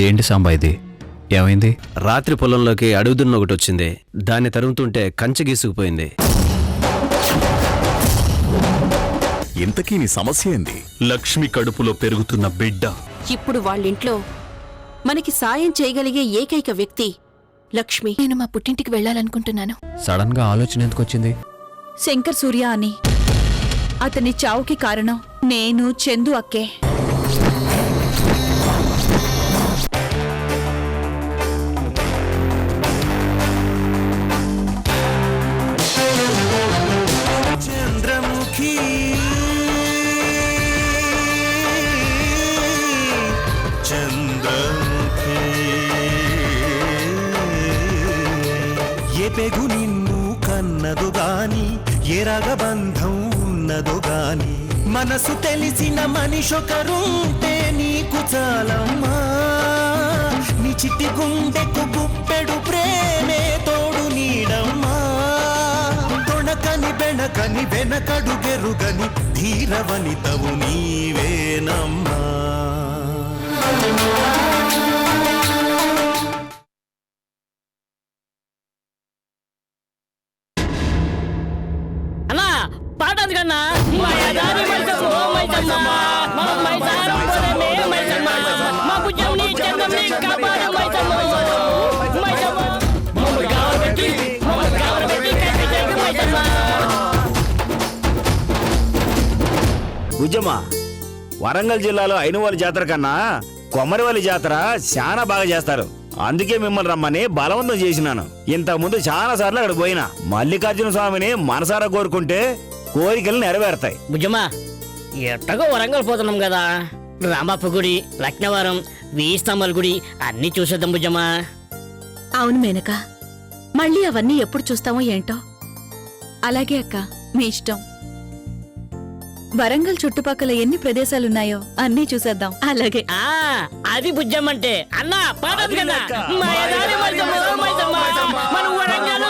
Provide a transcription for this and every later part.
ఏంటి సాంబా ఇది? ఏమైంది? రాత్రి పొలంలోకి అడుగుదున్న ఒకటి వచ్చింది. దాన్ని తరుముతుంటే కంచె గీసుకుపోయింది. ఇంతకీ నీ సమస్య ఏంది? లక్ష్మి కడుపులో పెరుగుతున్న బిడ్డ. ఇప్పుడు వాళ్ళింట్లో మనకి సాయం చేయగలిగే ఏకైక వ్యక్తి లక్ష్మి. నేను మా పుట్టింటికి వెళ్ళాలనుకుంటున్నాను. సడన్ గా ఆలోచన ఎందుకు వచ్చింది? శంకర్ సూర్య అని అతని చావుకి కారణం నేను, చందు అక్కే. చంద్రముఖి చంద్రముఖి ఏ పెగు నిన్ను కన్నదు గాని, ఏ రగబంధం ఉన్నదు గాని, మనసు తెలిసిన మనిషొకరుంటే నీకు చాలమ్మా. నీ చిట్టి గుండెకు గుప్పెడు ప్రేమే తోడు నీడమ్మా. తొణకని బెణకని వెనకడు గెరుగని ధీరవనితవు నీవేనమ్మా. అన్నా పాట అందుకన్నా మా బుజ్జంని చంద్రని కాపాడు మైసమ్మ. బుజ్జమ్మా, వరంగల్ జిల్లాలో ఐనువల్లి జాతర కన్నా కొమ్మరివల్లి జాతర చాలా బాగా చేస్తారు. అందుకే మిమ్మల్ని రమ్మని బలవంతం చేసినాను. ఇంతకుముందు చాలా సార్లు అక్కడ పోయినా. మల్లికార్జున స్వామిని మనసారా కోరుకుంటే కోరికలు నెరవేరుతాయి. బుజ్జమ్మా, ఎట్టగో వరంగల్ పోతున్నాం కదా, రామప్ప గుడి, లక్నవరం, వీస్తంభల్ గుడి అన్నీ చూసేద్దాం బుజ్జమ్మా. అవును మేనక, మళ్ళీ అవన్నీ ఎప్పుడు చూస్తామో ఏంటో. అలాగే అక్క, మీ ఇష్టం. వరంగల్ చుట్టుపక్కల ఎన్ని ప్రదేశాలున్నాయో అన్నీ చూసేద్దాం. అలాగే. అది బుజ్జమ్మంటే. అన్నా పాట అందుకన్నా మన వరంగల్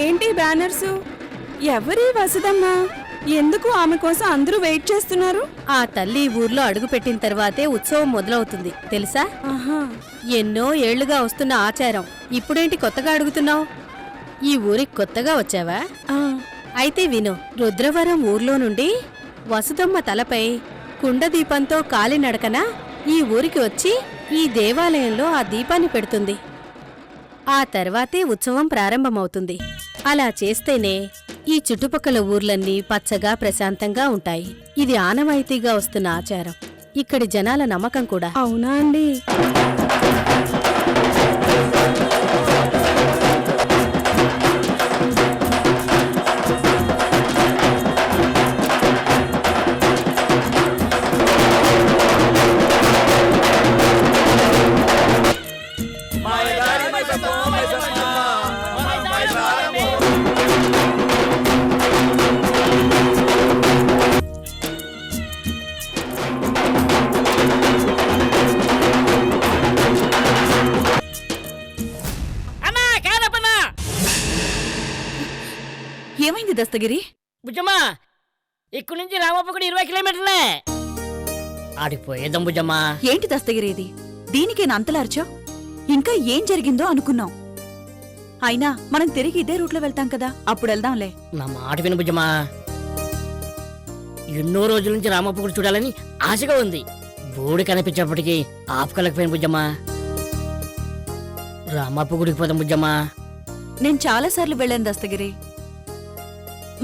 ఏంటి బ్యానర్సు? ఎవరి వసదమ్మా? ఎందుకు ఆమె కోసం అందరూ వెయిట్ చేస్తున్నారు? ఆ తల్లి ఊర్లో అడుగు పెట్టిన తర్వాతే ఉత్సవం మొదలవుతుంది తెలుసా? ఎన్నో ఏళ్లుగా వస్తున్న ఆచారం. ఇప్పుడేంటి కొత్తగా అడుగుతున్నావు? ఈ ఊరికి కొత్తగా వచ్చావా? అయితే విను. రుద్రవరం ఊర్లో నుండి వసుదమ్మ తలపై కుండదీపంతో కాలినడకన ఈ ఊరికి వచ్చి ఈ దేవాలయంలో ఆ దీపాన్ని పెడుతుంది. ఆ తర్వాతే ఉత్సవం ప్రారంభమవుతుంది. అలా చేస్తేనే ఈ చుట్టుపక్కల ఊర్లన్నీ పచ్చగా ప్రశాంతంగా ఉంటాయి. ఇది ఆనవాయితీగా వస్తున్న ఆచారం. ఇక్కడి జనాల నమ్మకం కూడా. అవునా అండి? ఏమైంది దస్తగిరి? బుజ్జమ్మా, ఇక్కడి నుంచి రామప్ప గుడి 20 కిలోమీటర్లే. ఆడిపోయేద్దాం బుజ్జమ్మా. ఏంటి దస్తగిరి ఇది? దీనికే నంతలార్చో? ఇంకా ఏం జరిగిందో అనుకున్నాం. అయినా మనం తిరిగి ఇదే రూట్లో వెళ్తాం కదా, అప్పుడు వెళ్దాంలే. నా మాట విను బుజ్జమ్మా. ఎన్నో రోజుల నుంచి రామప్ప గుడి చూడాలని ఆశగా ఉంది. బోడి కనిపించేప్పటికీ ఆపుకోలేకపోయిన బుజ్జమ్మా. రామప్ప గుడికి పోదాం బుజ్జమ్మా. నేను చాలాసార్లు వెళ్ళాను దస్తగిరి.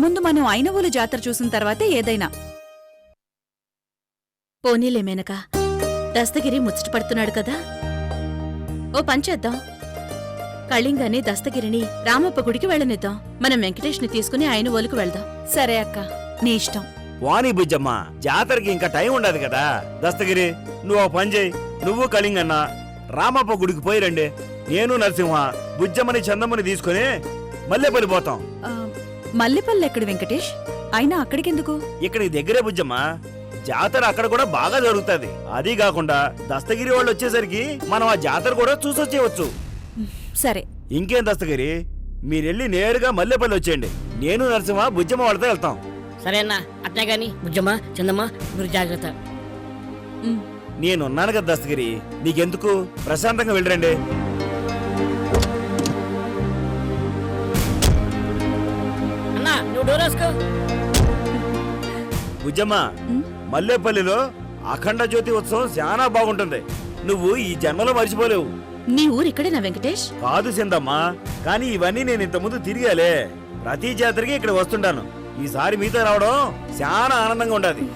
ముందు మనం ఐనవోలు జాతర చూసిన తర్వాతే ఏదైనా. పోనీలే మేనక, దస్తగిరి ముచ్చటపడుతున్నాడు కదా, ఓ పంచేద్దాం. కళింగాని దస్తగిరిని రామప్ప గుడికి వెళ్ళనిద్దాం. మనం వెంకటేష్ని తీసుకుని ఐనవోలుకు వెళ్దాం. సరే అక్క, నీ ఇష్టం. వాణి బుజ్జమ్మ, జాతరకి ఇంకా టైం ఉండదు కదా. దస్తగిరి, నువ్వు పని చేయి. నువ్వు కళింగన్న రామప్ప గుడికి పోయి రండి. నేను నరసింహ బుజ్జమ్మని చందమ్మని తీసుకుని మల్లెపల్లి పోతాం. మల్లెపల్లి ఎక్కడ వెంకటేష్? అయినా అక్కడికెందుకు? ఇక్కడికి దగ్గరే బుజ్జమ్మ. జాతర అక్కడ కూడా బాగా జరుగుతుంది. అది కాకుండా దస్తగిరి వాళ్ళు వచ్చేసరికి మనం ఆ జాతర కూడా చూసొచ్చేవచ్చు. సరే, ఇంకేం దస్తగిరి, మీరెళ్ళి నేరుగా మల్లెపల్లి వచ్చేయండి. నేను నరసింహ బుజ్జమ్మ వాళ్ళతో వెళ్తాం. సరే అన్న, అట్నే గాని బుజ్జమ్మ చందమ్మ మీరు జాగ్రత్త. నేనున్నాను కదా దస్తగిరి, నీకెందుకు, ప్రశాంతంగా వెళ్ళరండి. అన్నా నువ్వు డోర్ వేసుకో. బుజ్జమ్మ, మల్లేపల్లిలో అఖండ జ్యోతి ఉత్సవం చాలా బాగుంటుంది. నువ్వు ఈ జన్మలో మర్చిపోలేవు. నీ ఊరు ఇక్కడేనా వెంకటేష్? కాదు సిందమ్మా, కానీ ఇవన్నీ నేను ఇంతకుముందు తిరిగాలే. ప్రతి జాతరకి ఇక్కడ వస్తుంటాను. ఈసారి మీతో రావడం చాలా ఆనందంగా ఉండదు.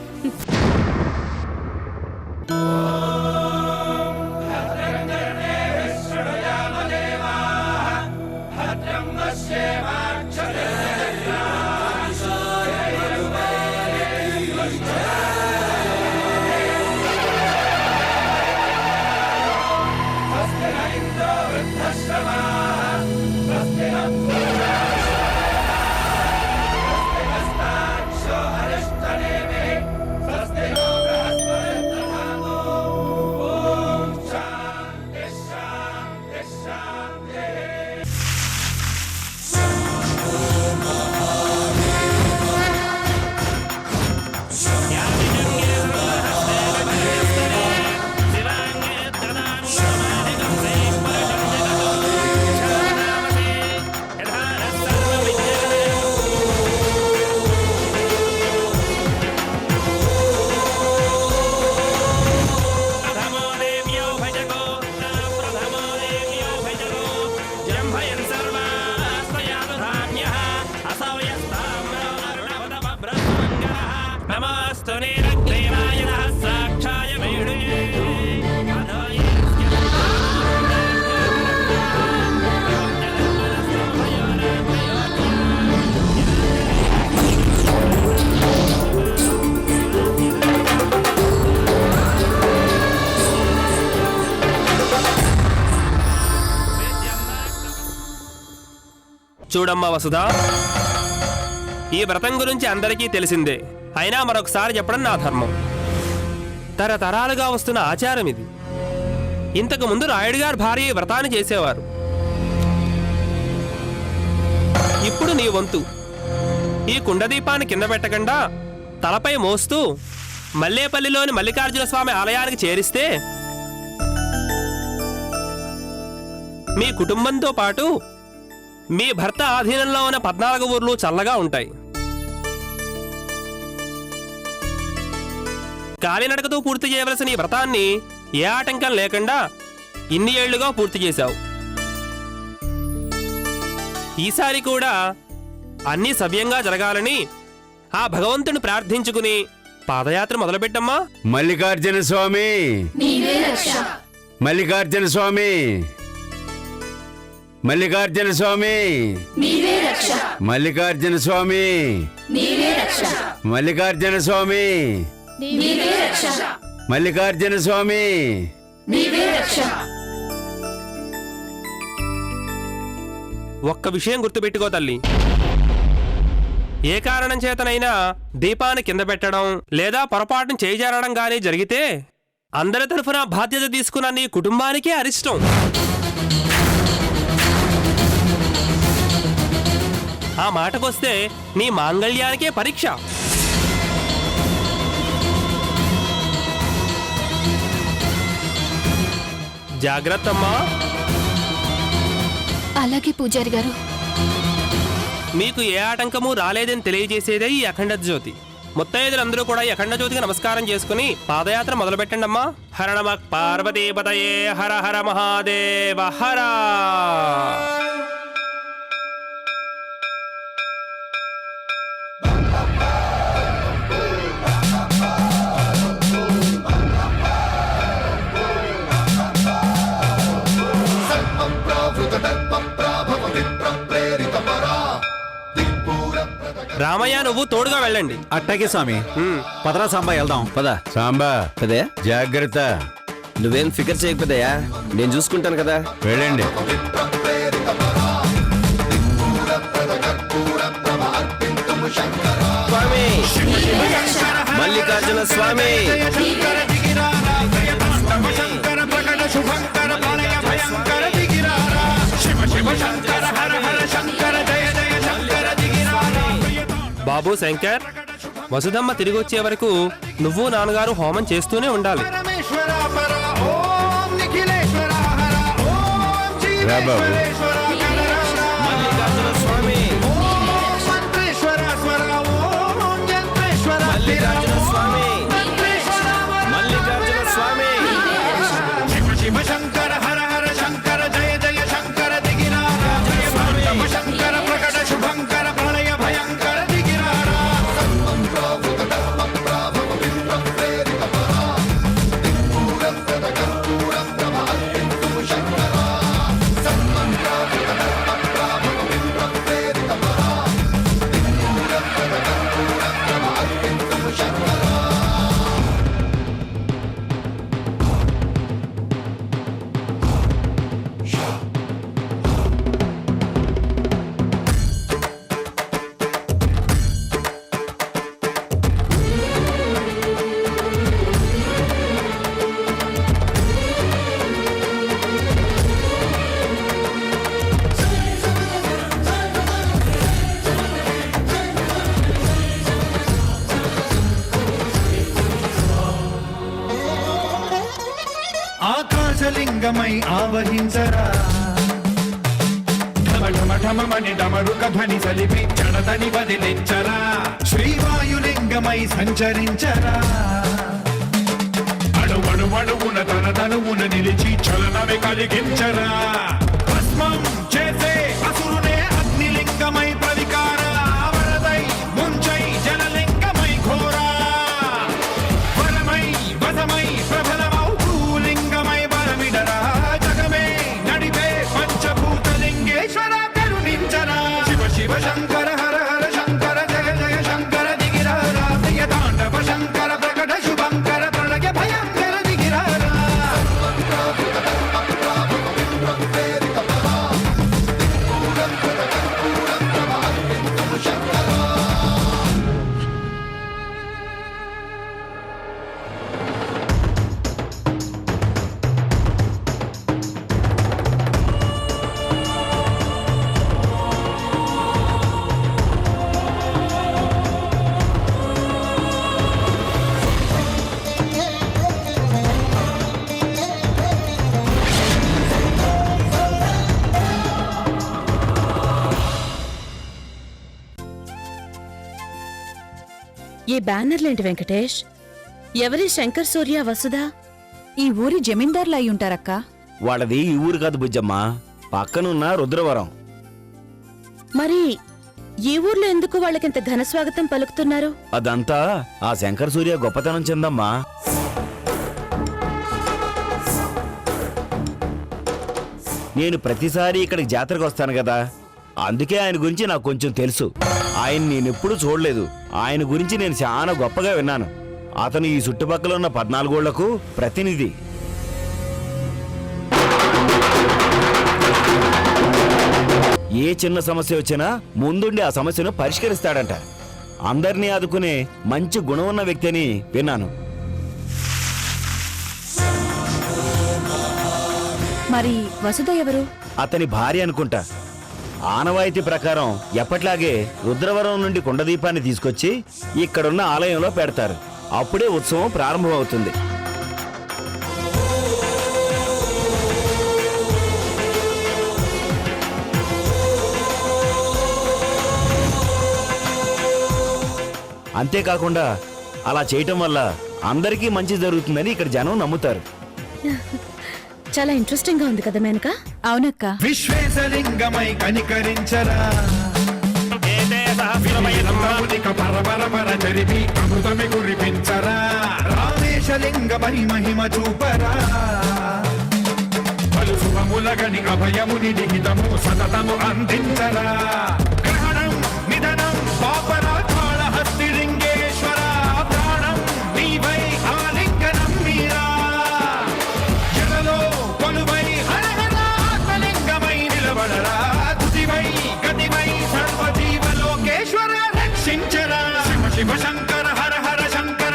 చూడమ్మా వసుధా, ఈ వ్రతం గురించి అందరికీ తెలిసిందే. అయినా మరొకసారి చెప్పడం నా ధర్మం. తరతరాలుగా వస్తున్న ఆచారం ఇది. ఇంతకు ముందు రాయుడు గారి భార్య ఈ వ్రతాన్ని చేసేవారు. ఇప్పుడు నీ వంతు. ఈ కుండదీపాన్ని కింద పెట్టకుండా తలపై మోస్తూ మల్లేపల్లిలోని మల్లికార్జున స్వామి ఆలయానికి చేరిస్తే మీ కుటుంబంతో పాటు మీ భర్త ఆధీనంలో ఉన్న 14 ఊర్లు చల్లగా ఉంటాయి. కాలినడకతో పూర్తి చేయవలసిన ఈ వ్రతాన్ని ఏ ఆటంకం లేకుండా ఇన్ని ఏళ్లుగా పూర్తి చేశావు. ఈసారి కూడా అన్నీ సవ్యంగా జరగాలని ఆ భగవంతుని ప్రార్థించుకుని పాదయాత్ర మొదలుపెట్టమ్మా. మల్లికార్జున స్వామి, మల్లికార్జున స్వామి, మల్లికార్జున స్వామి, మల్లికార్జున స్వామి, మల్లికార్జున స్వామి, మల్లికార్జున స్వామి. ఒక్క విషయం గుర్తుపెట్టుకో తల్లి. ఏ కారణం చేతనైనా దీపాన్ని కింద పెట్టడం లేదా పొరపాటును చేజారడం గానీ జరిగితే అందరి తరఫున బాధ్యత తీసుకున్న నీ కుటుంబానికే అరిష్టం. ఆ మాటకొస్తే నీ మాంగళ్యానికే పరీక్ష. జాగ్రత్తమ్మా. అలాగే పూజారి గారు. మీకు ఏ ఆటంకము రాలేదని తెలియజేసేదే ఈ అఖండ జ్యోతి. ముత్తైదులందరూ కూడా ఈ అఖండ జ్యోతికి నమస్కారం చేసుకుని పాదయాత్ర మొదలుపెట్టండి అమ్మా. హర నమః పార్వతీపతయే హర హర మహాదేవ హర. రామయ్య, నువ్వు తోడుగా వెళ్ళండి. అట్టాగే స్వామి. పదరా సాంబా, వెళ్దాం. పద సాంబా, పదే. జాగ్రత్త. నువ్వేం ఫికర్ చేయకపోదయా, నేను చూసుకుంటాను కదా. వెళ్ళండి. స్వామి మల్లికార్జున స్వామి శంకర దిగిరారా భయతాండవ శంకర ప్రకట శుభంకర ప్రళయ భయంకర దిగిరారా శివ శివ శంకర హర హర శంకర జయ జయ శంకర దిగిరారా బాబు శంకర్, వసుధమ్మ తిరిగి వచ్చే వరకు నువ్వు నాన్నగారు హోమం చేస్తూనే ఉండాలి. పరమేశ్వర పర ఓం నిఖిలేశ్వర హర ఓం జీవేశ్వరేశ్వర మల్లికార్జున స్వామి ఓం మంత్రేశ్వర స్వర ఓం యంత్రేశ్వర మల్లికార్జున స్వామి మంత్రేశ్వర మల్లికార్జున స్వామి శివ శివ శంకర హర హర శంకర జయ జయ శంకర దిగిరారా భయతాండవ శంకర ప్రకట శుభంకర ప్రళయ భయంకర దిగిరారా ఆకాశలింగమై ఆవహించరా ఢమఢమఢమమని డమరుక ధ్వని సలిపి జడదని వదిలించరా శ్రీవాయులింగమై సంచరించరా అణువణువున తన తనువున నిలిచి చలనమే కలిగించరా భస్మం చేసే అసురునే అగ్నిలింగమై ప్రవికార వరదై ముంచై జలలింగమై ఘోరా వరమై వసమై ప్రబలమౌ భూలింగమై బలమిడరా జగమే నడిపే పంచభూతలింగేశ్వర కరుణించరా శివ శివ శంకర హర హర శంకర జయ జయ శంకర దిగిరారా ప్రియతాండవ శంకర ప్రకట శుభంకర ప్రళయ భయంకర దిగిరారా ఈ బ్యానర్లేంటి వెంకటేష్? ఎవరి శంకర్ సూర్య వసుధ? ఈ ఊరి జమీందార్లు అయి ఉంటారక్క. వాళ్ళది ఈ ఊరు కాదు బుజ్జమ్మ, పక్కనున్న రుద్రవరం. మరి ఈ ఊర్లో ఎందుకు వాళ్ళకింత ఘన స్వాగతం పలుకుతున్నారు? అదంతా ఆ శంకర్ సూర్య గొప్పతనం చెందమ్మా. నేను ప్రతిసారి ఇక్కడికి జాతరకు వస్తాను కదా, అందుకే ఆయన గురించి నాకు కొంచెం తెలుసు. ఆయన నేనెప్పుడు చూడలేదు, ఆయన గురించి నేను చాలా గొప్పగా విన్నాను. అతను ఈ చుట్టుపక్కల ఉన్న 14 ఊళ్ళకు ప్రతినిధి. ఏ చిన్న సమస్య వచ్చినా ముందుండి ఆ సమస్యను పరిష్కరిస్తాడంట. అందరినీ ఆదుకునే మంచి గుణం ఉన్న వ్యక్తి అని విన్నాను. మరి వసుధ ఎవరు? అతని భార్య అనుకుంటా. ఆనవాయితీ ప్రకారం ఎప్పట్లాగే రుద్రవరం నుండి కుండదీపాన్ని తీసుకొచ్చి ఇక్కడున్న ఆలయంలో పెడతారు. అప్పుడే ఉత్సవం ప్రారంభమవుతుంది. అంతేకాకుండా అలా చేయటం వల్ల అందరికీ మంచి జరుగుతుందని ఇక్కడ జనం నమ్ముతారు. చాలా ఇంట్రెస్టింగ్ గా ఉంది కదా మేనక? అవునక్క. విశ్వేశలింగమై కనికరించరా పరపర జరిపి అమృతమి కురిపించరా రామేశలింగమై మహిమ చూపరా పలు శుభములగని అభయముని లిఖితము సతతము అందించరా గ్రహణం నిధనం పాపరా కాళహస్తి లింగేశ్వర ప్రాణం నీవై ఆలింగనం మీరా జలలో కొలువై హరహర ఆత్మలింగమై నిలబడరా తుదివై గతివై సర్వజీవలోకేశ్వర రక్షించరా శివ శివ శంకర హర హర శంకర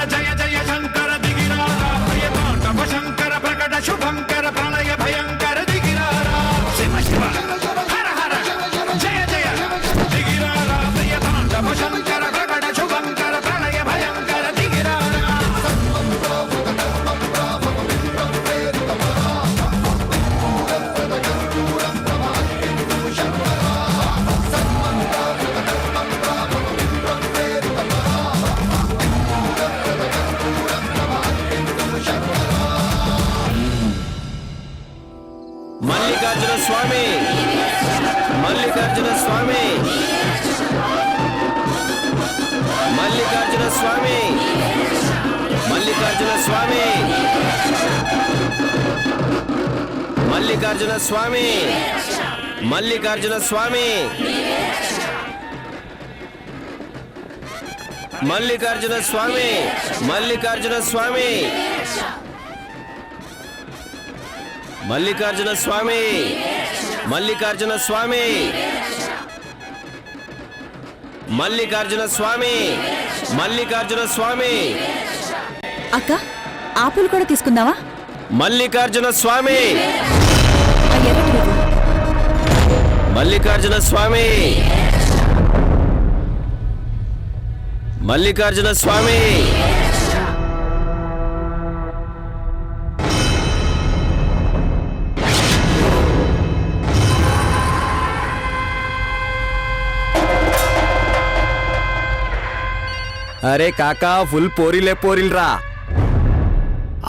మల్లికార్జున స్వామి మల్లికార్జున స్వామి మల్లికార్జున స్వామి మల్లికార్జున స్వామి మల్లికార్జున స్వామి మల్లికార్జున స్వామి మల్లికార్జున స్వామి మల్లికార్జున స్వామి మల్లికార్జున స్వామి మల్లికార్జున స్వామి మల్లికార్జున స్వామి మల్లికార్జున స్వామి అక్క ఆపులు కూడా తీసుకుందావా? మల్లికార్జున స్వామి మల్లికార్జున స్వామి మల్లికార్జున స్వామి అరే కాకా ఫుల్ పోరీలే పోరీలరా.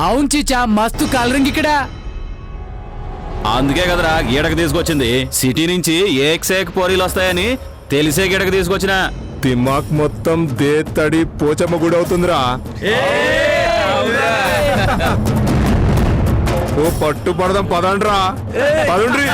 అవును చిచ్చా, మస్తు కలరింగ్ ఇక్కడ. అందుకే కదరా గీడకు తీసుకొచ్చింది. సిటీ నుంచి ఏక్ పోరీలు వస్తాయని తెలిసే గీడకు తీసుకొచ్చిన. తిమ్మాక్ మొత్తం దే తడి పోచమ్మ గుడి అవుతుందిరా. ఓ పట్టు పడదాం పదండ్రా, పదండ్రి.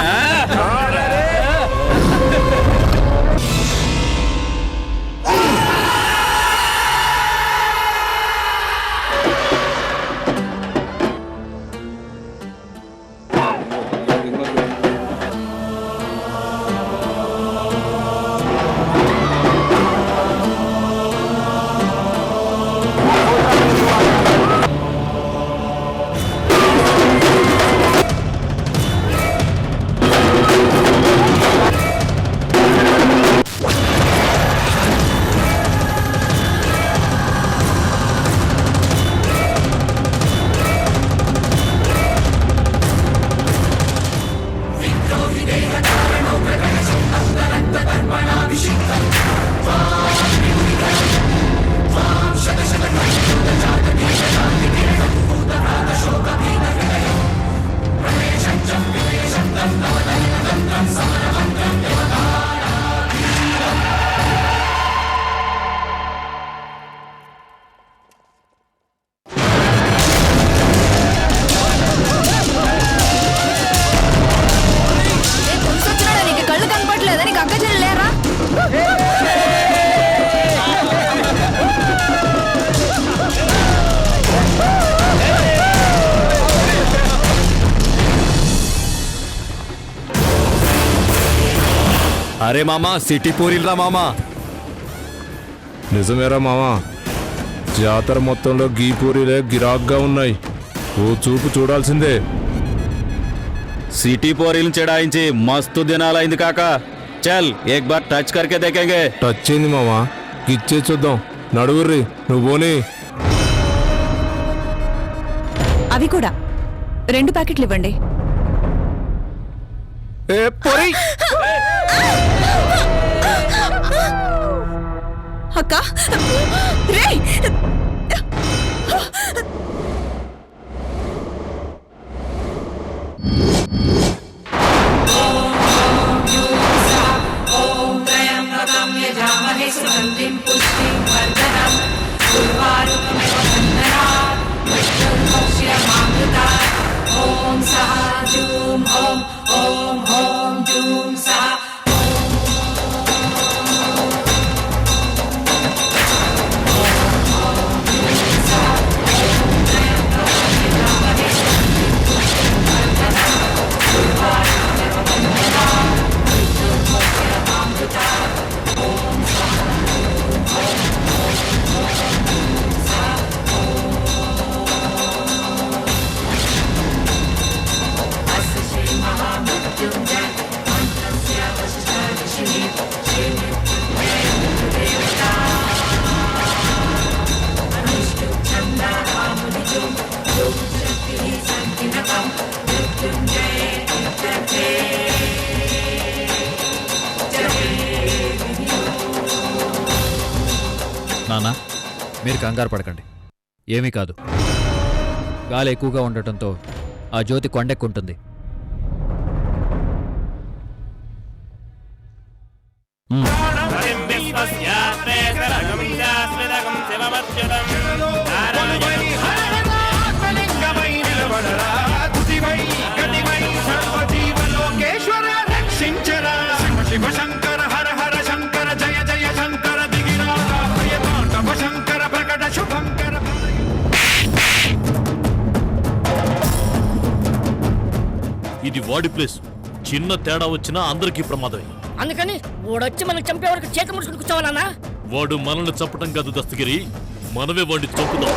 కళ్ళు కనపట్లేదా నీకు? అక్క చెల్లెలేరా? అరే మామా సిటీ పోరీలరా మామా. నిజమేరా మామా, జాతర మొత్తంలో గీ పూరీలే గిరాక్గా ఉన్నాయి. ఓ చూపు చూడాల్సిందే. సిటీ పోరీలను చెడాయించి మస్తు దినాలైంది కాకా. చల్ ఏక్ బార్ టచ్ కర్కే దేకేంగే. టచ్ అయింది మామా, ఇచ్చే చూద్దాం. నడుగుర్రి, నువ్వు పోనీ. అవి కూడా 2 ప్యాకెట్లు ఇవ్వండి. ఏ పోరీ, అక్క రేయ్, నాన్న, మీరు కంగారు పడకండి, ఏమీ కాదు. గాలి ఎక్కువగా ఉండటంతో ఆ జ్యోతి కొండెక్కుంటుంది. కొలువై హరహరా లింగమై నిలబడరా తుదివై గతివై సర్వజీవలోకేశ్వర రక్షించరా శివ శివ శంకర హర హర శంకర జయ జయ శంకర దిగిరారా ప్రియతాండవ శంకర ప్రకట శుభంకర ఇది వాడి ప్లేస్. చిన్న తేడా వచ్చినా అందరికీ ప్రమాదమే. అందుకని వాడొచ్చి మనకు చంపే వరకు చేతి ముడుచుకుని కూర్చోవాలన్నా. వాడు మనల్ని చంపటం కాదు దస్తగిరి, మనమే వాడిని చంపుదాం.